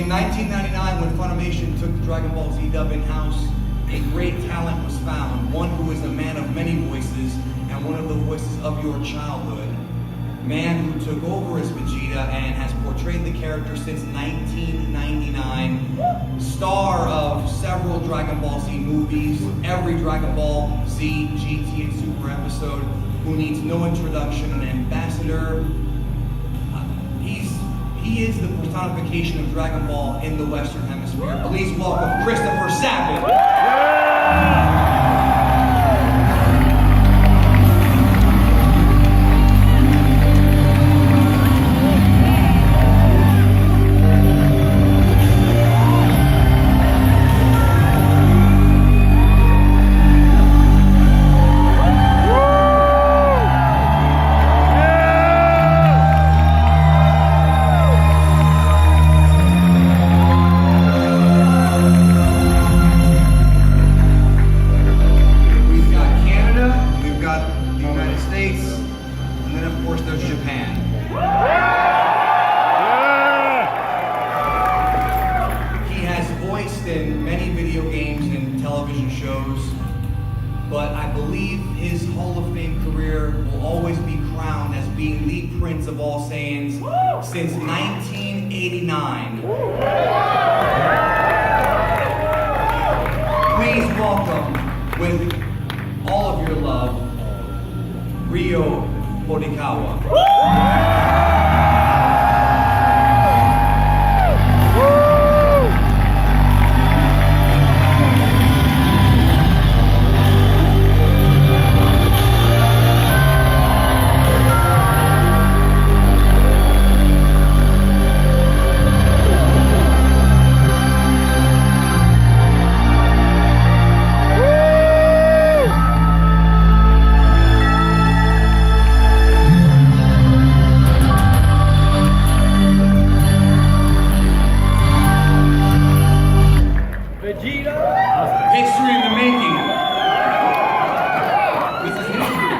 In 1999, when Funimation took the Dragon Ball Z dub in-house, a great talent was found, one who is a man of many voices, and one of the voices of your childhood. Man who took over as Vegeta and has portrayed the character since 1999. Star of several Dragon Ball Z movies, every Dragon Ball Z, GT, and Super episode, who needs no introduction, an ambassador. He is the personification of Dragon Ball in the Western Hemisphere. Please welcome Christopher Sabat. In many video games and television shows, but I believe his Hall of Fame career will always be crowned as being the Prince of all Saiyans since 1989. Please welcome, with all of your love, Horikawa. Vegeta! History in the making. This is history.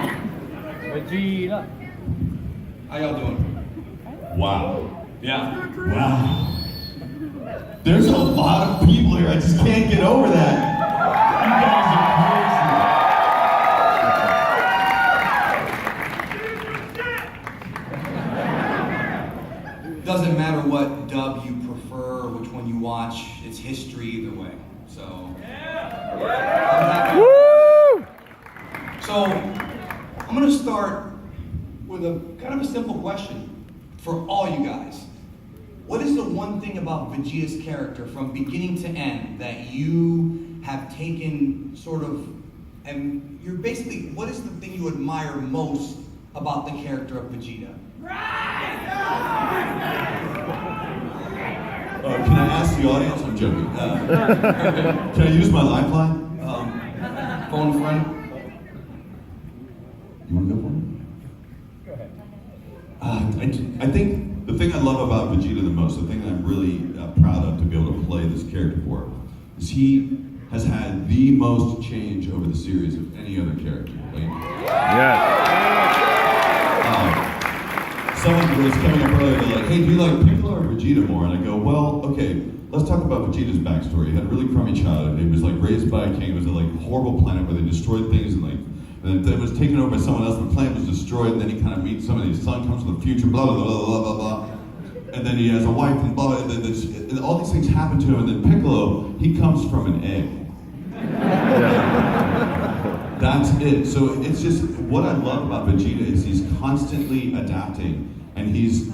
Vegeta! How y'all doing? Wow. Yeah. Wow. There's a lot of people here. I just can't get over that. You guys are crazy. Doesn't matter what dub you prefer, which one you watch, it's history either way. So, So, I'm gonna start with a kind of a simple question for all you guys. What is the one thing about Vegeta's character from beginning to end that you have taken sort of, and you're basically, what is the thing you admire most about the character of Vegeta? Can I ask the audience? I'm joking. Can I use my lifeline? Phone friend? You want to go for it? Go ahead. I think the thing I love about Vegeta the most, the thing that I'm really proud of to be able to play this character for, is he has had the most change over the series of any other character. Like, someone was coming up earlier, they're like, hey, do you like Piccolo or Vegeta more? And I go, well, okay, let's talk about Vegeta's backstory. He had a really crummy childhood. He was like raised by a king. It was a like horrible planet where they destroyed things and then it was taken over by someone else, and the planet was destroyed, and then he kind of meets somebody, his son comes from the future, blah, blah, blah, blah, blah, blah. And then he has a wife, and blah, blah, and all these things happen to him, and then Piccolo, he comes from an egg. That's it. So it's just, what I love about Vegeta is he's constantly adapting, and he's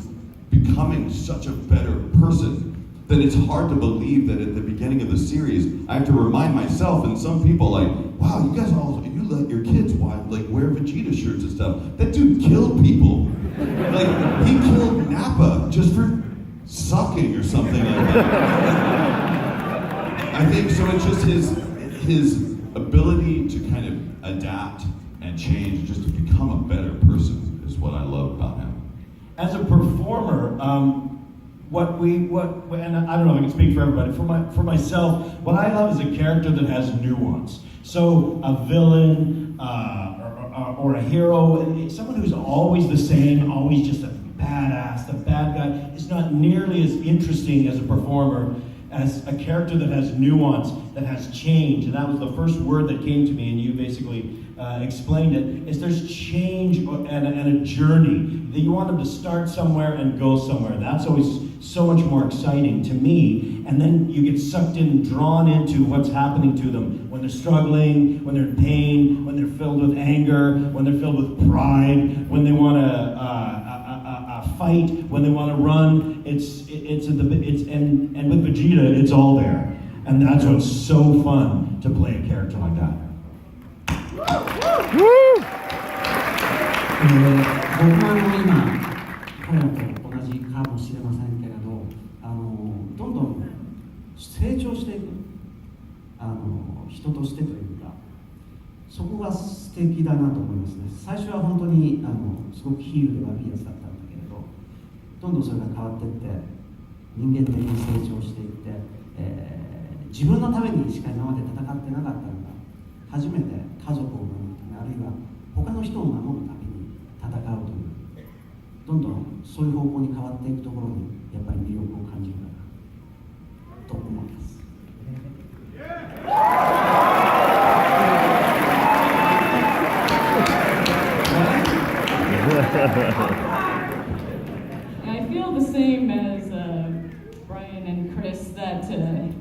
becoming such a better person that it's hard to believe that at the beginning of the series, I have to remind myself and some people like, wow, you guys all, you let your kids wear Vegeta shirts and stuff. That dude killed people. Like, he killed Nappa just for sucking or something like that. I think so. It's just his ability to kind of adapt and change, just to become a better person, is what I love about him. As a performer, and I don't know if I can speak for everybody, for myself, what I love is a character that has nuance. So a villain or a hero, someone who's always the same, always just a badass, the bad guy, is not nearly as interesting as a performer as a character that has nuance, that has change. And that was the first word that came to me, and you basically explained it, is there's change and a journey. That you want them to start somewhere and go somewhere. That's always so much more exciting to me. And then you get sucked in, drawn into what's happening to them when they're struggling, when they're in pain, when they're filled with anger, when they're filled with pride, when they want to fight, when they want to run. And with Vegeta, it's all there. And that's what's so fun to play a character like that. 僕は今彼らと同じかもしれませんけれど、どんどん成長していく人としてというか、そこが素敵だなと思いますね。最初は本当にすごくヒールで悪いやつだったんだけれど、どんどんそれが変わっていって人間的に成長していって、自分のためにしか今まで戦ってなかったのが初めて家族を守るため、あるいは他の人を守るために戦うという、どんどんそういう方向に変わっていくところにやっぱり魅力を感じるかなと思います。I feel the same as Brian and Chris, that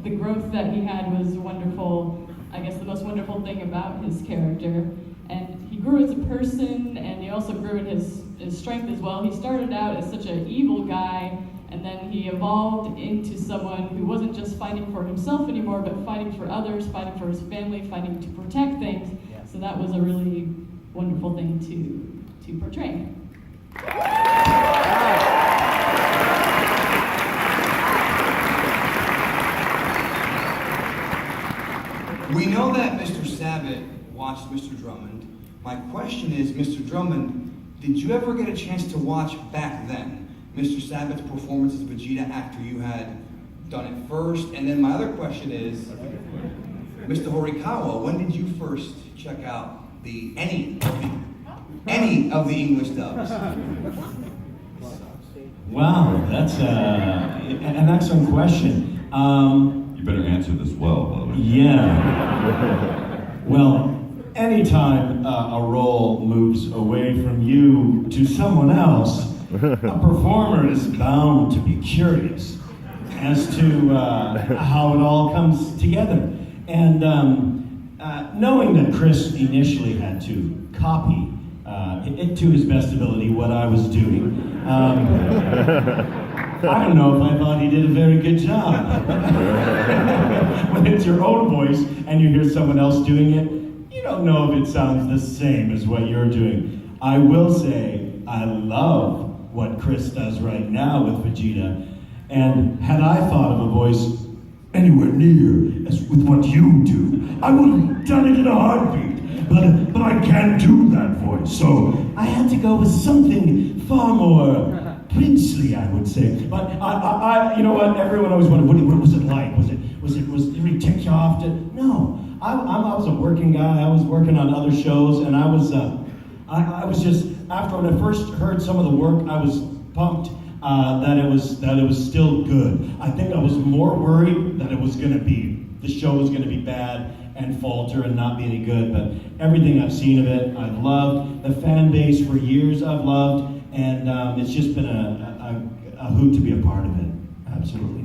the growth that he had was wonderful. I guess the most wonderful thing about his character. And he grew as a person, and he also grew in his strength as well. He started out as such an evil guy, and then he evolved into someone who wasn't just fighting for himself anymore, but fighting for others, fighting for his family, fighting to protect things. So that was a really wonderful thing to portray. We know that Mr. Sabat watched Mr. Drummond. My question is, Mr. Drummond, did you ever get a chance to watch back then Mr. Sabat's performance as Vegeta after you had done it first? And then my other question is, Mr. Horikawa, when did you first check out any of the English dubs? Wow, that's an excellent question. You better answer this well, by the way. Yeah. Well, anytime a role moves away from you to someone else, a performer is bound to be curious as to how it all comes together. And knowing that Chris initially had to copy it to his best ability what I was doing, I don't know if I thought he did a very good job. When it's your own voice and you hear someone else doing it, you don't know if it sounds the same as what you're doing. I will say I love what Chris does right now with Vegeta, and had I thought of a voice anywhere near as with what you do, I would have done it in a heartbeat. But I can't do that voice, so I had to go with something far more princely, I would say. But I you know what? Everyone always wondered, what was it like? Did he take you off? No, I was a working guy. I was working on other shows, and I was just, after when I first heard some of the work, I was pumped that it was still good. I think I was more worried that the show was gonna be bad and falter and not be any good, but everything I've seen of it, I've loved. The fan base for years I've loved, and it's just been a hoot to be a part of it. Absolutely.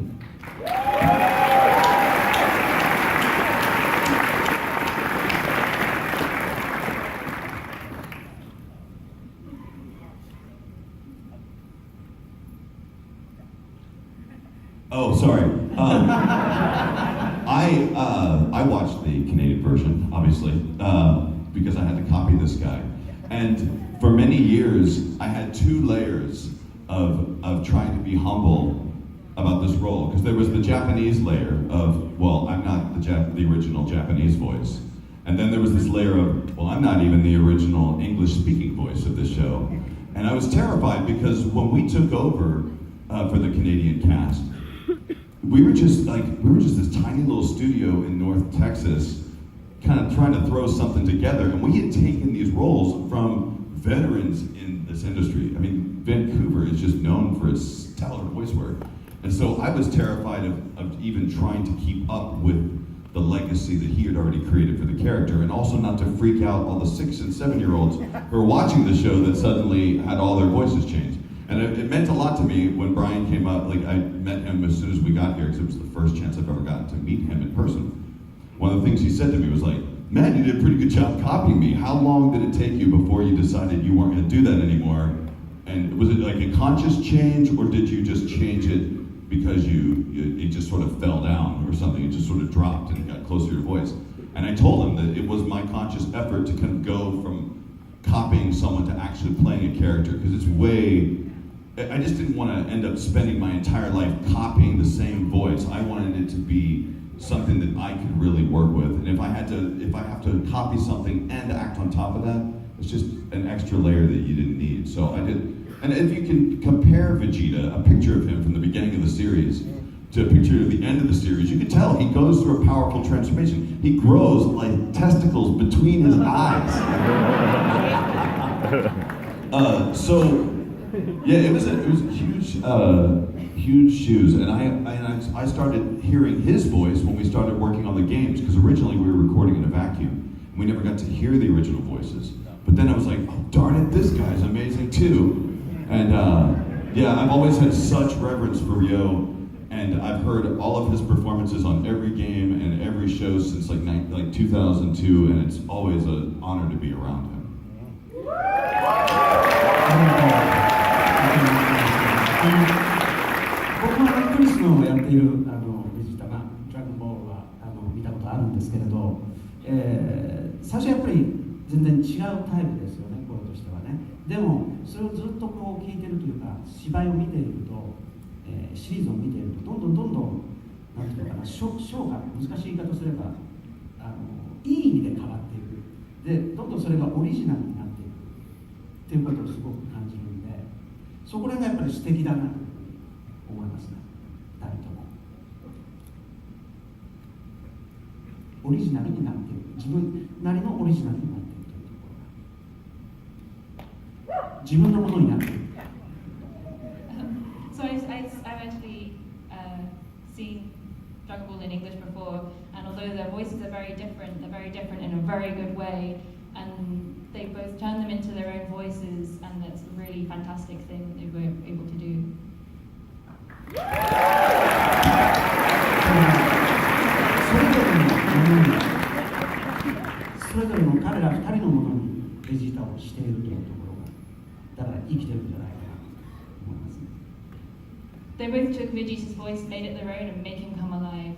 Oh, sorry. I watched the Canadian version, obviously, because I had to copy this guy. And for many years, I had two layers of trying to be humble about this role. Because there was the Japanese layer of, well, I'm not the original Japanese voice. And then there was this layer of, well, I'm not even the original English-speaking voice of this show. And I was terrified because when we took over for the Canadian cast, we were just this tiny little studio in North Texas, kind of trying to throw something together, and we had taken these roles from veterans in this industry. I mean, Vancouver is just known for its stellar voice work. And so I was terrified of even trying to keep up with the legacy that he had already created for the character, and also not to freak out all the 6 and 7-year-olds who were watching the show that suddenly had all their voices changed. And it meant a lot to me when Brian came up. Like, I met him as soon as we got here, because it was the first chance I've ever gotten to meet him in person. One of the things he said to me was like, "Man, you did a pretty good job copying me. How long did it take you before you decided you weren't going to do that anymore? And was it like a conscious change, or did you just change it because it just sort of fell down or something? It just sort of dropped and it got closer to your voice?" And I told him that it was my conscious effort to kind of go from copying someone to actually playing a character, because it's I just didn't want to end up spending my entire life copying the same voice. I wanted it to be something that I could really work with. And if I have to copy something and act on top of that, it's just an extra layer that you didn't need. So I did. And if you can compare Vegeta, a picture of him from the beginning of the series, to a picture of the end of the series, you can tell he goes through a powerful transformation. He grows like testicles between his eyes. Yeah, it was huge shoes, and I started hearing his voice when we started working on the games, because originally we were recording in a vacuum. And we never got to hear the original voices. But then I was like, oh, darn it, this guy's amazing too. And yeah, I've always had such reverence for Ryo, and I've heard all of his performances on every game and every show since like 2002, and it's always an honor to be around him. 僕はクリスのやっているベジータがドラゴンボールは見たことあるんですけれど、最初はやっぱり全然違うタイプですよね、声としてはね。でもそれをずっとこう聞いてるというか、芝居を見ていると、シリーズを見ていると、どんどんなんていうのかな、ショーが難しい言い方すればいい意味で変わっていく。でどんどんそれがオリジナルになっていくっていうことをすごく感じるんで、そこらがやっぱり素敵だなと思いますね、2人とも。オリジナルになっている、自分なりのオリジナルになっているというところが自分のものになっている。So I've actually seen Dragon Ball in English before, and although their voices are very different, they're very different in a very good way, and they both turn them into their own voices, and that's a really fantastic thing that they were able to do. それぞれの彼ら2人のものにベジータをしているというところが、だから生きてるんじゃないかなと思いますね。They both took Vegeta's voice, made it their own, and make him come alive.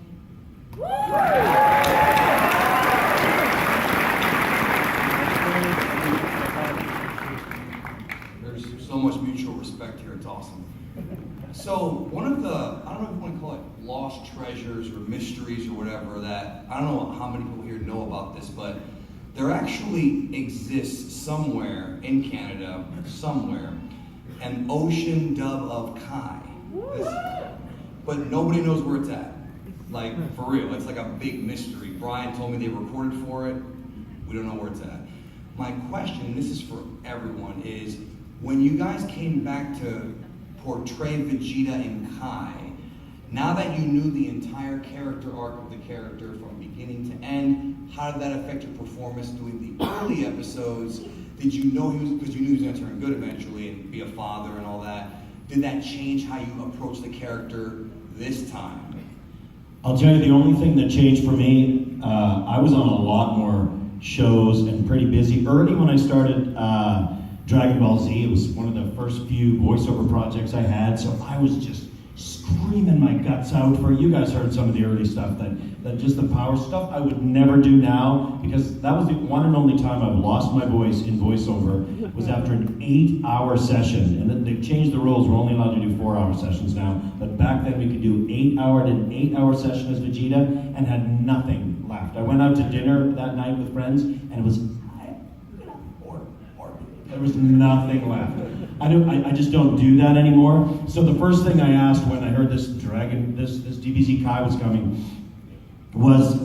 There's so much mutual respect here, it's awesome. So one of the, I don't know if you want to call it lost treasures or mysteries or whatever, that, I don't know how many people here know about this, but there actually exists somewhere in Canada, somewhere, an ocean dub of Kai. But nobody knows where it's at. Like, for real, it's like a big mystery. Brian told me they recorded for it. We don't know where it's at. My question, and this is for everyone, is when you guys came back to portray Vegeta in Kai, now that you knew the entire character arc of the character from beginning to end, how did that affect your performance doing the early episodes? Did you know because you knew he was going to turn good eventually and be a father and all that, did that change how you approach the character this time? I'll tell you, the only thing that changed for me, I was on a lot more shows and pretty busy. Early when I started Dragon Ball Z, it was one of the first few voiceover projects I had, so I was just screaming my guts out for it. You guys heard some of the early stuff, that just the power stuff I would never do now, because that was the one and only time I've lost my voice in voiceover, was after an 8-hour session. And then they've changed the rules, we're only allowed to do 4-hour sessions now, but back then we could do an 8-hour session as Vegeta and had nothing left. I went out to dinner that night with friends, and it was, there was nothing left. I just don't do that anymore. So the first thing I asked when I heard this DBZ Kai was coming was,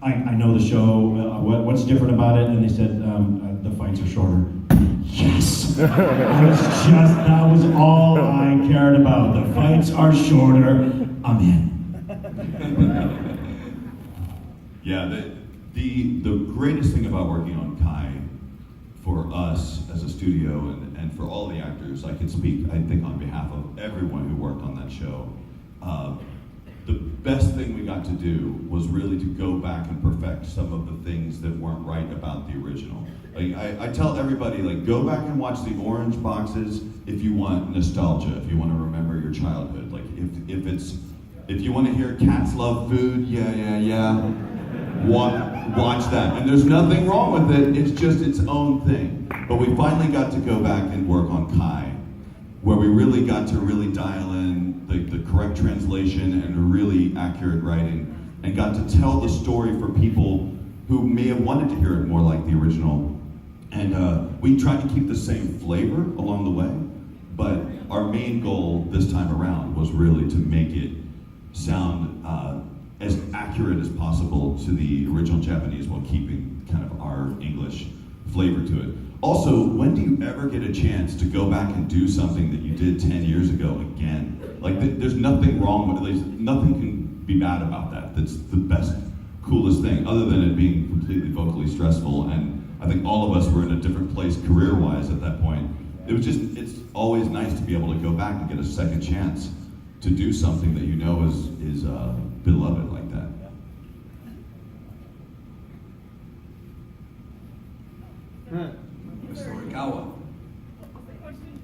I know the show, what's different about it? And they said, the fights are shorter. Yes! That was all I cared about. The fights are shorter. I'm in. Yeah, the greatest thing about working on Kai for us as a studio and for all the actors, I can speak, I think, on behalf of everyone who worked on that show. The best thing we got to do was really to go back and perfect some of the things that weren't right about the original. Like, I tell everybody, like, go back and watch the orange boxes if you want nostalgia, if you want to remember your childhood. Like, if you want to hear cats love food, yeah. Watch that. And there's nothing wrong with it, it's just its own thing. But we finally got to go back and work on Kai, where we really got to really dial in the correct translation and really accurate writing, and got to tell the story for people who may have wanted to hear it more like the original. And we tried to keep the same flavor along the way, but our main goal this time around was really to make it sound as accurate as possible to the original Japanese while keeping kind of our English flavor to it. Also, when do you ever get a chance to go back and do something that you did 10 years ago again? Like, there's nothing wrong with it, nothing can be bad about that. That's the best, coolest thing, other than it being completely vocally stressful. And I think all of us were in a different place career-wise at that point. It's always nice to be able to go back and get a second chance to do something that you know is beloved like that. Mr. Horikawa.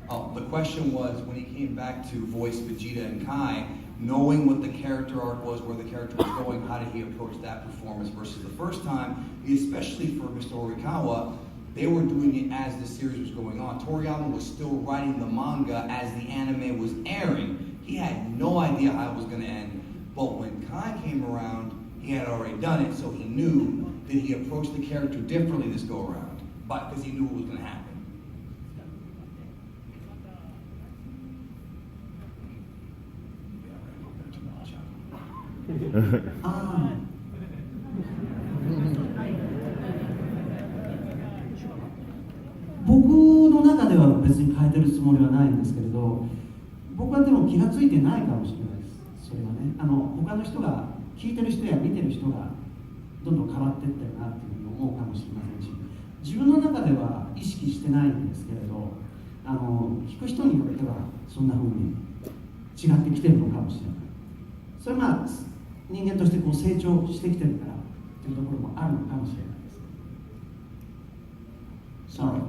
Oh, the question was, when he came back to voice Vegeta and Kai, knowing what the character arc was, where the character was going, how did he approach that performance versus the first time? Especially for Mr. Horikawa, they were doing it as the series was going on. Toriyama was still writing the manga as the anime was airing. He had no idea how it was going to end. But when Kai came around, he had already done it, so he knew that he approached the character differently this go around, because he knew what was going to happen.僕の中では別に変えてるつもりはないんですけれど、僕はでも気がついてないかもしれないです。それはね、他の人が聞いてる人や見てる人がどんどん変わっていったよなっていうふうに思うかもしれませんし、自分の中では意識してないんですけれど、聞く人によってはそんなふうに違ってきてるのかもしれない。それは人間としてこう成長してきてるからっていうところもあるのかもしれないです。Sorry.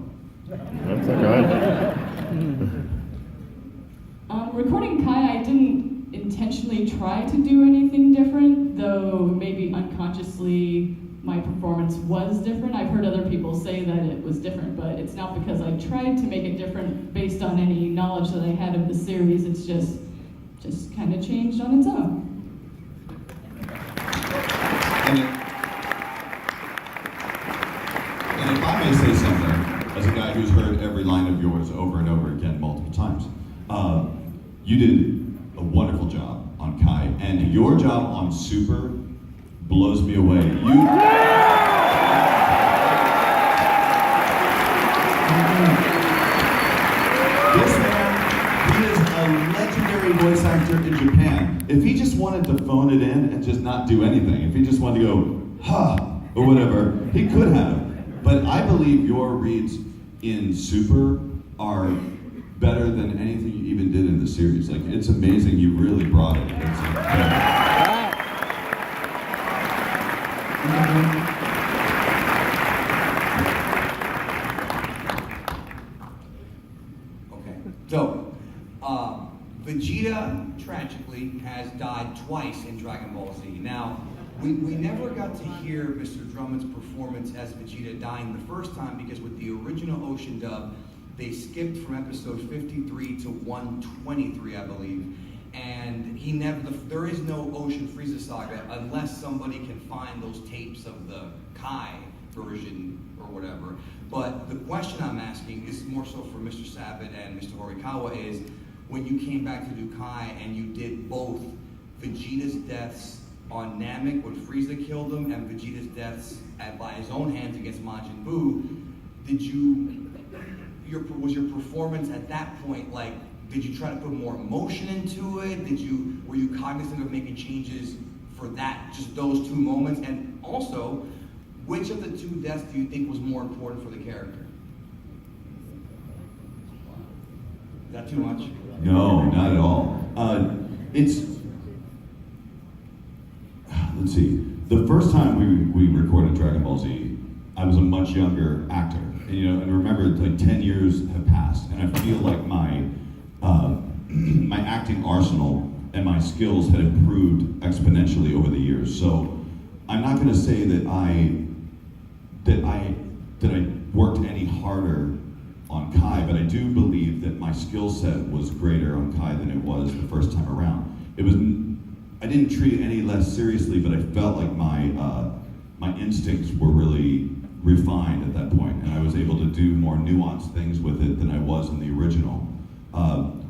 That's okay. Recording Kai, I didn't intentionally try to do anything different, though maybe unconsciously my performance was different. I've heard other people say that it was different, but it's not because I tried to make it different based on any knowledge that I had of the series. It's just kind of changed on its own. And if I may say something, as a guy who's heard every line of yours over and over again multiple times, you did a wonderful job on Kai, and your job on Super blows me away. This man, he is a legendary voice actor in Japan. If he just wanted to phone it in and just not do anything, if he just wanted to go, ha, or whatever, he could have. But I believe your reads in Super are better than anything you even did in the series. Like, it's amazing, you really brought it. Okay, so Vegeta tragically has died twice in Dragon Ball Z. Now, we never got to hear Mr. Drummond's performance as Vegeta dying the first time because with the original Ocean dub, they skipped from episode 53 to 123, I believe. And there is no Ocean Frieza saga unless somebody can find those tapes of the Kai version or whatever. But the question I'm asking is more so for Mr. Sabat and Mr. Horikawa is, when you came back to do Kai and you did both Vegeta's deaths on Namek when Frieza killed him and Vegeta's deaths by his own hands against Majin Buu, did you was your performance at that point like? Did you try to put more emotion into it? Were you cognizant of making changes for that, just those 2 moments? And also, which of the 2 deaths do you think was more important for the character? Is that too much? No, not at all. Let's see. The first time we recorded Dragon Ball Z, I was a much younger actor. And remember, like 10 years have passed, and I feel like my acting arsenal and my skills had improved exponentially over the years. So I'm not going to say that I worked any harder on Kai, but I do believe that my skill set was greater on Kai than it was the first time around. I didn't treat it any less seriously, but I felt like my instincts were really refined at that point, and I was able to do more nuanced things with it than I was in the original.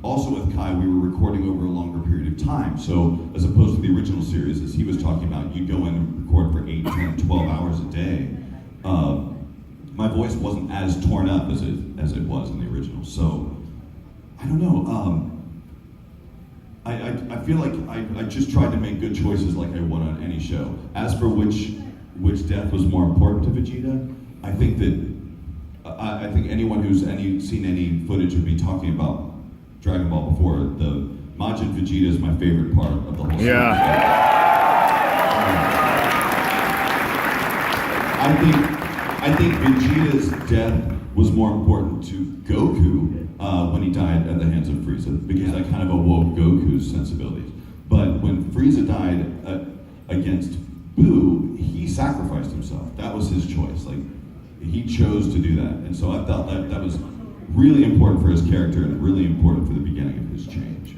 Also with Kai, we were recording over a longer period of time, so as opposed to the original series, as he was talking about, you'd go in and record for 8, 10, 12 hours a day. My voice wasn't as torn up as it was in the original, so I don't know. I feel like I just tried to make good choices like I would on any show. As for which death was more important to Vegeta, I think anyone who's seen any footage of me talking about Dragon Ball before, the Majin Vegeta is my favorite part of the whole series. Yeah. I think Vegeta's death was more important to Goku when he died at the hands of Frieza, because that kind of awoke Goku's sensibilities. But when Frieza died against Boo, he sacrificed himself. That was his choice. Like, he chose to do that. And so I felt that was really important for his character and really important for the beginning of his change.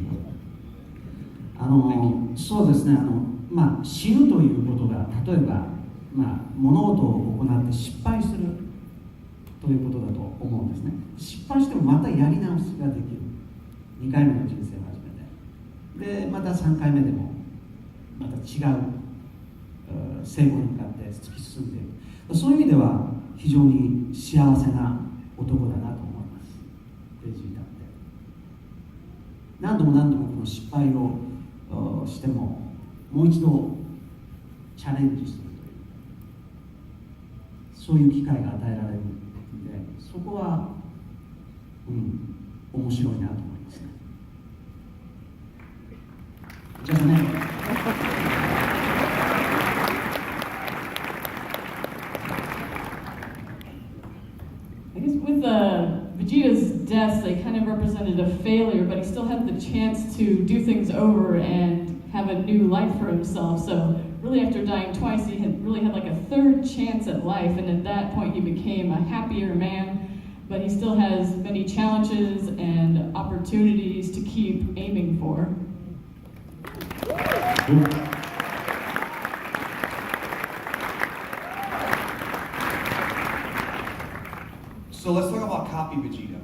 そうですね、死ぬということが例えば、物事を行って失敗するということだと思うんですね。失敗してもまたやり直しができる。2回目の人生を始めて、でまた3回目でもまた違う成功に向かって突き進んでいく。そういう意味では非常に幸せな男だなと思います。ベジータって何度もこの失敗をしてももう一度チャレンジするというそういう機会が与えられるので、そこは面白いなと思いますね。じゃあね。I guess with Vegeta's deaths, they kind of represented a failure, but he still had the chance to do things over and have a new life for himself. So really after dying twice, he really had like a third chance at life, and at that point he became a happier man, but he still has many challenges and opportunities to keep aiming for. So let's talk about copy Vegeta.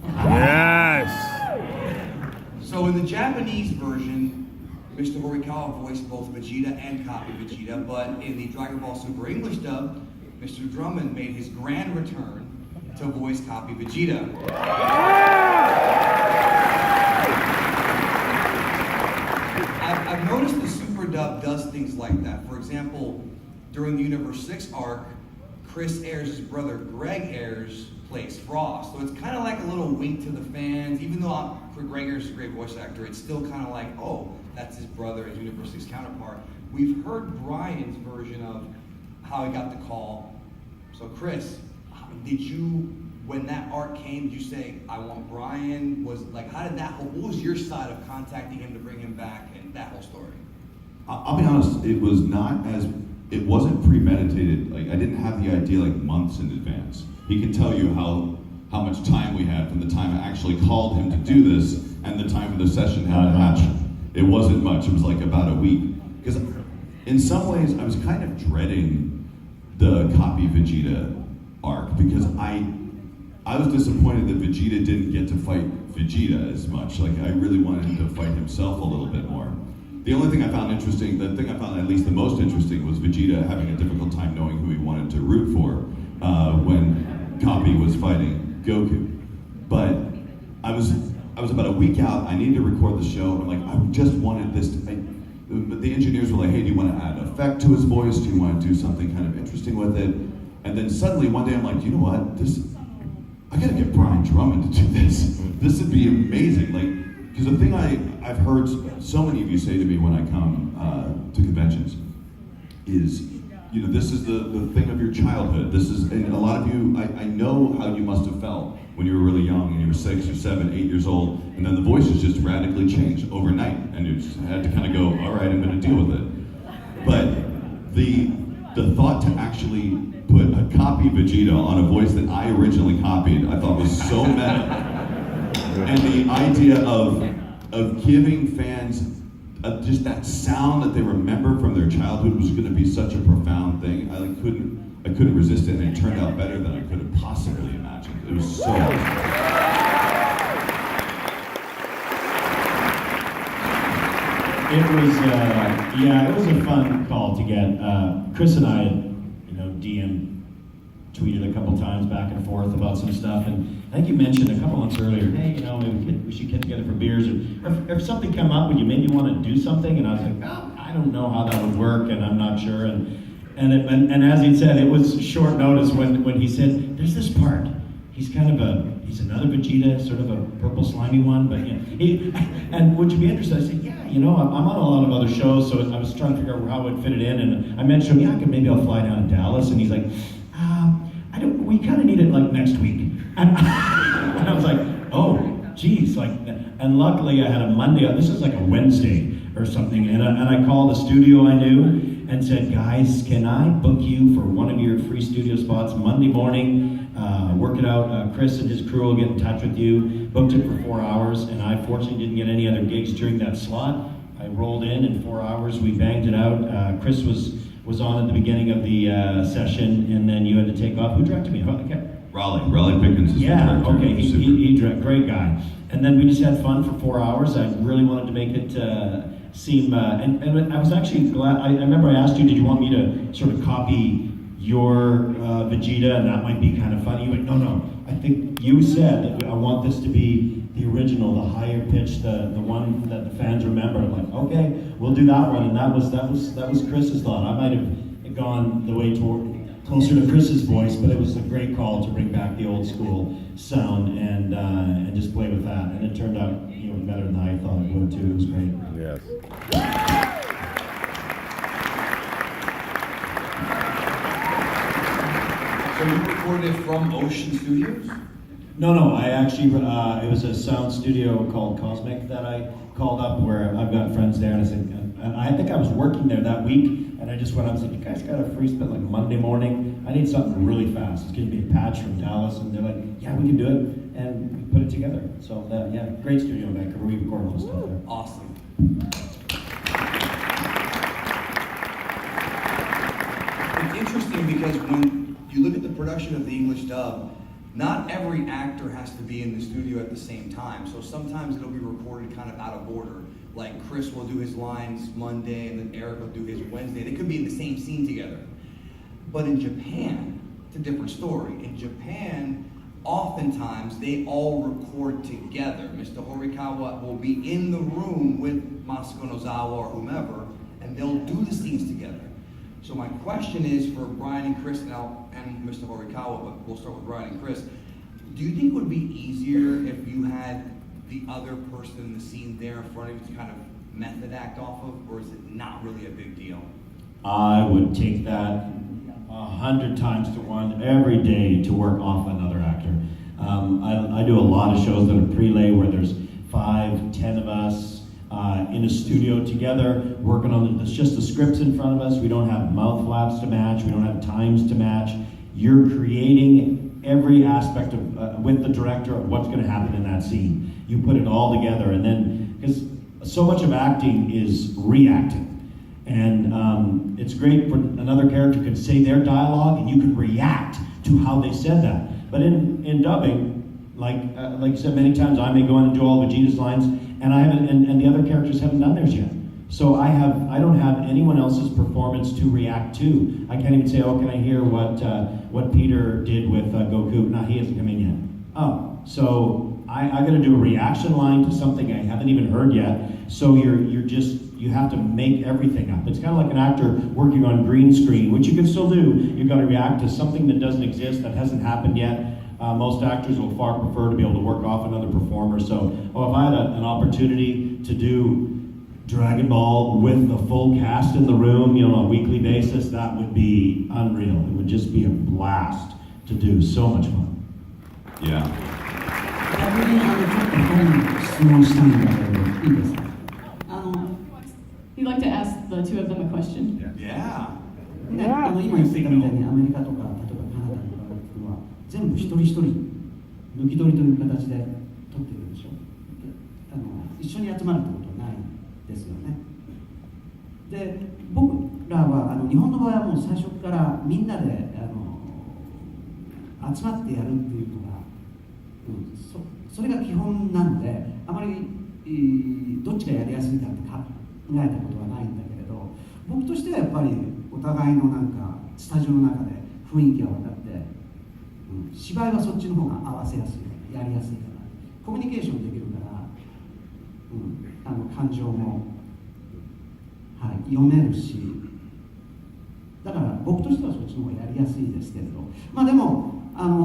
Yes. So in the Japanese version, Mr. Horikawa voiced both Vegeta and copy Vegeta, but in the Dragon Ball Super English dub, Mr. Drummond made his grand return to voice copy Vegeta. I've noticed the Super dub does things like that. For example, during the Universe 6 arc, Chris Ayers' brother Greg Ayers plays Frost. So it's kind of like a little wink to the fans. Even though Greg Ayers is a great voice actor, it's still kind of like, oh, that's his brother, his Universe 6 counterpart. We've heard Brian's version of how he got the call. So Chris, did you, when that arc came, did you say, I want Brian? How did that what was your side of contacting him to bring him back and that whole story? I'll be honest, it wasn't premeditated. Like, I didn't have the idea like months in advance. He can tell you how much time we had from the time I actually called him to do this and the time the session had to happen. It wasn't much. It was like about a week. Because in some ways, I was kind of dreading the copy Vegeta arc because I was disappointed that Vegeta didn't get to fight Vegeta as much. Like, I really wanted him to fight himself a little bit more. The only thing I found interesting, the thing I found at least the most interesting, was Vegeta having a difficult time knowing who he wanted to root for when Copy was fighting Goku. But I was about a week out. I needed to record the show. I'm like, I just wanted this. The engineers were like, hey, do you want to add effect to his voice? Do you want to do something kind of interesting with it? And then suddenly one day I'm like, you know what? I gotta get Brian Drummond to do this. This would be amazing. Like, because the thing I've heard so many of you say to me when I come to conventions is, you know, this is the thing of your childhood. This is, and a lot of you, I know how you must have felt when you were really young and you were 6 or 7, 8 years old, and then the voices just radically changed overnight, and you just had to kind of go, all right, I'm going to deal with it. But the thought to actually put a copy of Vegeta on a voice that I originally copied, I thought was so meta. And the idea of giving fans just that sound that they remember from their childhood was going to be such a profound thing. I couldn't resist it, and it turned out better than I could have possibly imagined. It was so awesome. It was a fun call to get. Chris and I had, tweeted a couple times back and forth about some stuff, and I think you mentioned a couple months earlier, hey, maybe we should get together for beers, or if something come up, would you maybe want to do something? And I was like, oh, I don't know how that would work, and I'm not sure. And as he said, it was short notice when he said, there's this part. He's he's another Vegeta, sort of a purple slimy one, but and would you be interested? I said, yeah, I'm on a lot of other shows, so I was trying to figure out how I would fit it in, and I mentioned, I'll fly down to Dallas, and he's like, we kind of need it like next week. And I was like, oh, geez, and luckily I had a Monday, this is like a Wednesday or something, and I called the studio I knew and said, guys, can I book you for one of your free studio spots Monday morning? Work it out. Chris and his crew will get in touch with you. Booked it for 4 hours, and I fortunately didn't get any other gigs during that slot. I rolled in 4 hours, we banged it out. Chris was on at the beginning of the session, and then you had to take off. Who directed me? Raleigh Pickens is the director. Okay, he directed, great guy. And then we just had fun for 4 hours. I really wanted to make it seem, and I was actually glad, I remember I asked you, did you want me to sort of copy your Vegeta, and that might be kind of funny. You went, no, I think you said that I want this to be the original, the higher pitch, the one that the fans remember. I'm like, okay, we'll do that one, and that was Chris's thought. I might have gone the way closer to Chris's voice, but it was a great call to bring back the old school sound and just play with that, and it turned out even better than I thought it would too. It was great. Yes. So you recorded it from Ocean Studios? No, I actually, it was a sound studio called Cosmic that I called up, where I've got friends there, and I said, and I think I was working there that week, and I just went up and said, you guys got a free spot like Monday morning? I need something really fast. It's going to be a patch from Dallas, and they're like, yeah, we can do it, and we put it together. So great studio in Vancouver. We recorded all the stuff there. Awesome. It's interesting because when you look at the production of the English dub, not every actor has to be in the studio at the same time. So sometimes it'll be recorded kind of out of order. Like Chris will do his lines Monday and then Eric will do his Wednesday. They could be in the same scene together. But in Japan, it's a different story. In Japan, oftentimes they all record together. Mr. Horikawa will be in the room with Masako Nozawa or whomever, and they'll do the scenes together. So my question is for Brian and Chris now, and Mr. Horikawa, but we'll start with Brian and Chris. Do you think it would be easier if you had the other person in the scene there in front of you to kind of method act off of, or is it not really a big deal? I would take that 100 times to 1 every day to work off another actor. I do a lot of shows that are prelay where there's 5, 10 of us in a studio together working on it's just the scripts in front of us. We don't have mouth flaps to match. We don't have times to match. You're creating every aspect of with the director of what's going to happen in that scene. You put it all together, and then because so much of acting is reacting. And it's great for another character could say their dialogue and you could react to how they said that. But in dubbing, like you said many times, I may go in and do all Vegeta's lines, and I haven't, and the other characters haven't done theirs yet. So I don't have anyone else's performance to react to. I can't even say, oh, can I hear what Peter did with Goku? No, he hasn't come in yet. Oh, So I got to do a reaction line to something I haven't even heard yet. So you have to make everything up. It's kind of like an actor working on green screen, which you can still do. You've got to react to something that doesn't exist, that hasn't happened yet. Most actors will far prefer to be able to work off another performer. So if I had an opportunity to do Dragon Ball with the full cast in the room, on a weekly basis, that would be unreal. It would just be a blast to do. So much fun. Yeah. 逆にちょっと2人に質問したいんだけど、いいですか？He'd like to ask the two of them a question. Yeah. ね、今言ってたみたいにアメリカとか例えばカナダとかっていうのは全部一人一人抜き取りという形で取ってるでしょ。一緒に集まるってことはないですよね。で、僕らは日本の場合はもう最初からみんなで集まってやるっていうのが、それが基本なんで、あまりどっちがやりやすいかって考えたことはないんだけれど、僕としてはやっぱりお互いのスタジオの中で雰囲気が分かって、芝居はそっちの方が合わせやすい、やりやすいから、コミュニケーションできるから、感情も、読めるし、だから僕としてはそっちの方がやりやすいですけれど、でも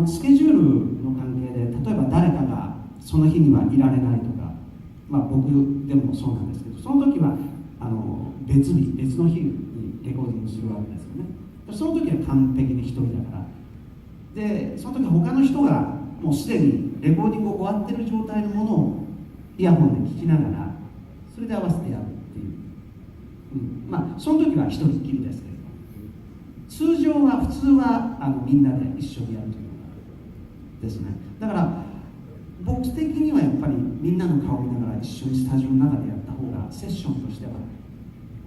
スケジュールの関係で、例えば誰かがその日にはいられないとか、僕でもそうなんですけど、その時は別の日にレコーディングするわけですよね。その時は完璧に一人だから。で、その時は他の人がもうすでにレコーディング終わってる状態のものをイヤホンで聞きながら、それで合わせてやるっていう。その時は一人きりですけど、通常は普通はみんなで一緒にやるというのがですね。だから僕的にはやっぱりみんなの顔を見ながら一緒にスタジオの中でやった方がセッションとしては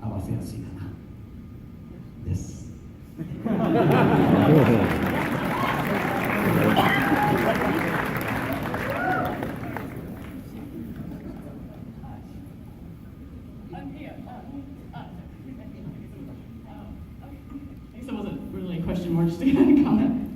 合わせやすいかなです。I guess it wasn't really a question, more just a comment.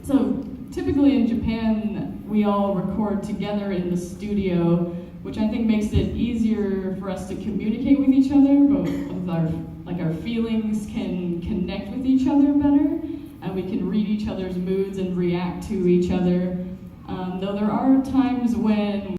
So typically in Japan, we all record together in the studio, which I think makes it easier for us to communicate with each other, but with our feelings can connect with each other better, and we can read each other's moods and react to each other. Though there are times when